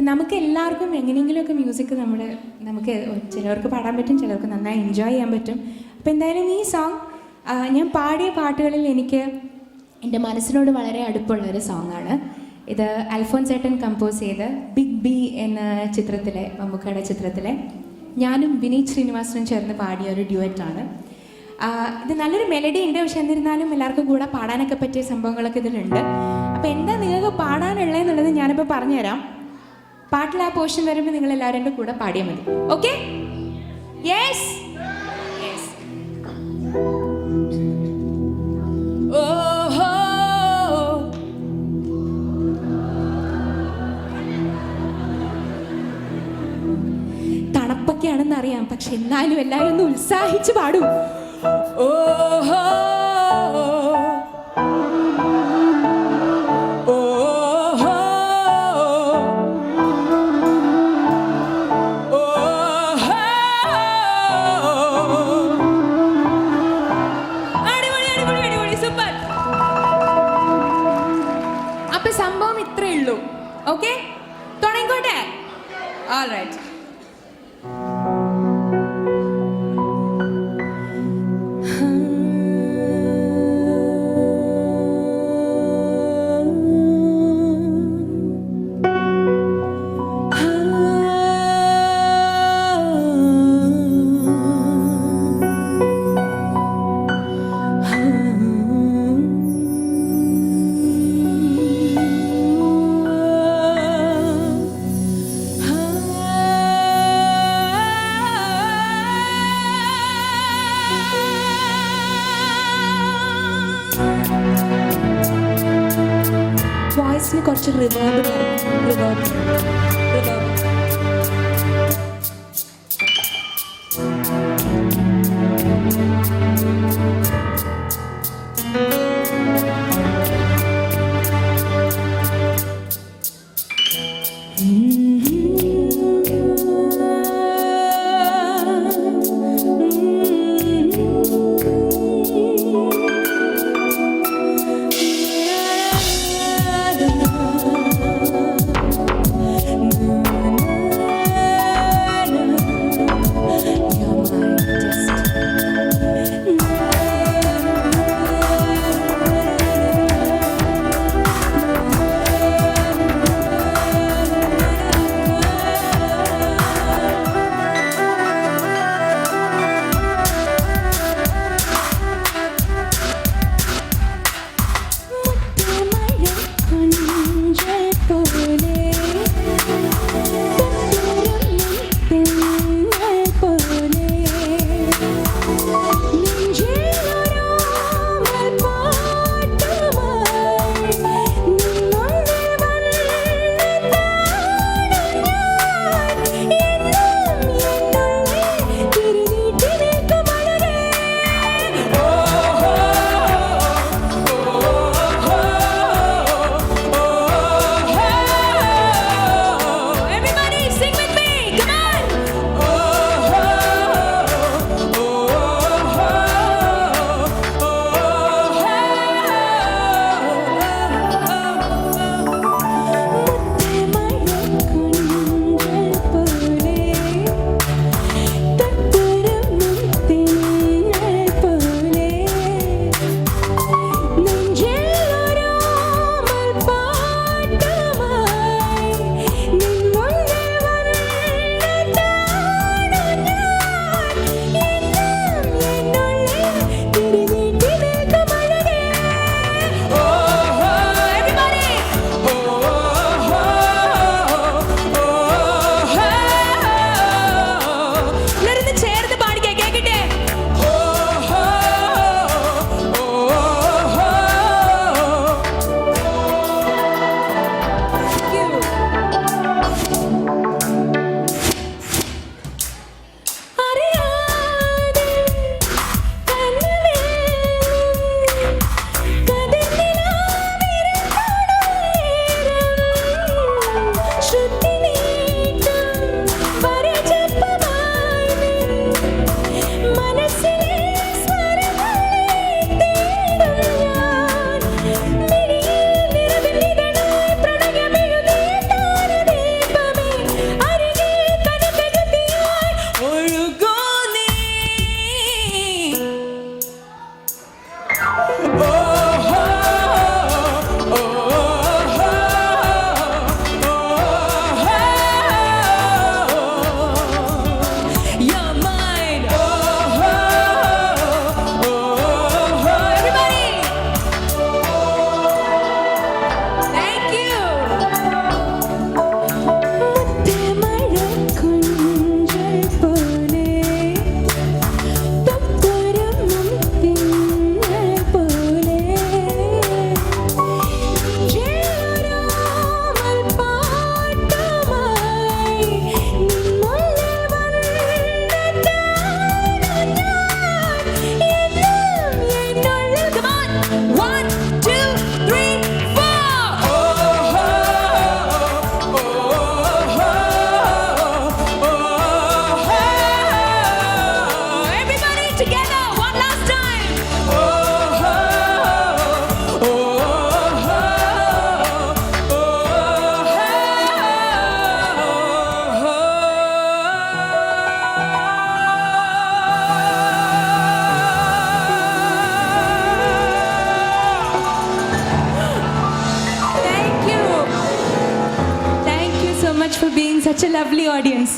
നമുക്ക് എല്ലാവർക്കും എങ്ങനെയെങ്കിലുമൊക്കെ മ്യൂസിക് നമുക്ക് ചിലർക്ക് പാടാൻ പറ്റും, ചിലർക്ക് നന്നായി എൻജോയ് ചെയ്യാൻ പറ്റും. അപ്പോൾ എന്തായാലും ഈ സോങ് ഞാൻ പാടിയ പാട്ടുകളിൽ എനിക്ക് എൻ്റെ മനസ്സിനോട് വളരെ അടുപ്പുള്ളൊരു സോങ്ങാണ്. ഇത് അൽഫോൻസ് ചേട്ടൻ കമ്പോസ് ചെയ്ത് ബിഗ് ബി എന്ന ചിത്രത്തിലെ, മമ്മൂക്കയുടെ ചിത്രത്തിലെ ഞാനും വിനീത് ശ്രീനിവാസനും ചേർന്ന് പാടിയ ഒരു ഡ്യുവറ്റാണ്. ഇത് നല്ലൊരു മെലഡി ഉണ്ട്, പക്ഷെ എന്നിരുന്നാലും എല്ലാവർക്കും കൂടെ പാടാനൊക്കെ പറ്റിയ സംഭവങ്ങളൊക്കെ ഇതിലുണ്ട്. അപ്പോൾ എന്താ നിങ്ങൾക്ക് പാടാനുള്ളതെന്നുള്ളത് ഞാനിപ്പോൾ പറഞ്ഞുതരാം. പാട്ടിൽ ആ പോർഷൻ വരുമ്പോൾ നിങ്ങൾ എല്ലാവരും എൻ്റെ കൂടെ പാടിയാൽ മതി. ഓക്കെ? Yes yes. തണുപ്പൊക്കെയാണെന്ന് അറിയാം, പക്ഷെ എന്നാലും എല്ലാവരും ഒന്ന് ഉത്സാഹിച്ച് പാടും. അപ്പൊ സംഭവം ഇത്രേ ഉള്ളൂ. ഓക്കെ, തുടങ്ങിക്കോട്ടെ. ഓൾറൈറ്റ്. വോയിസിന് കുറച്ച് reverb. Much for being such A lovely audience.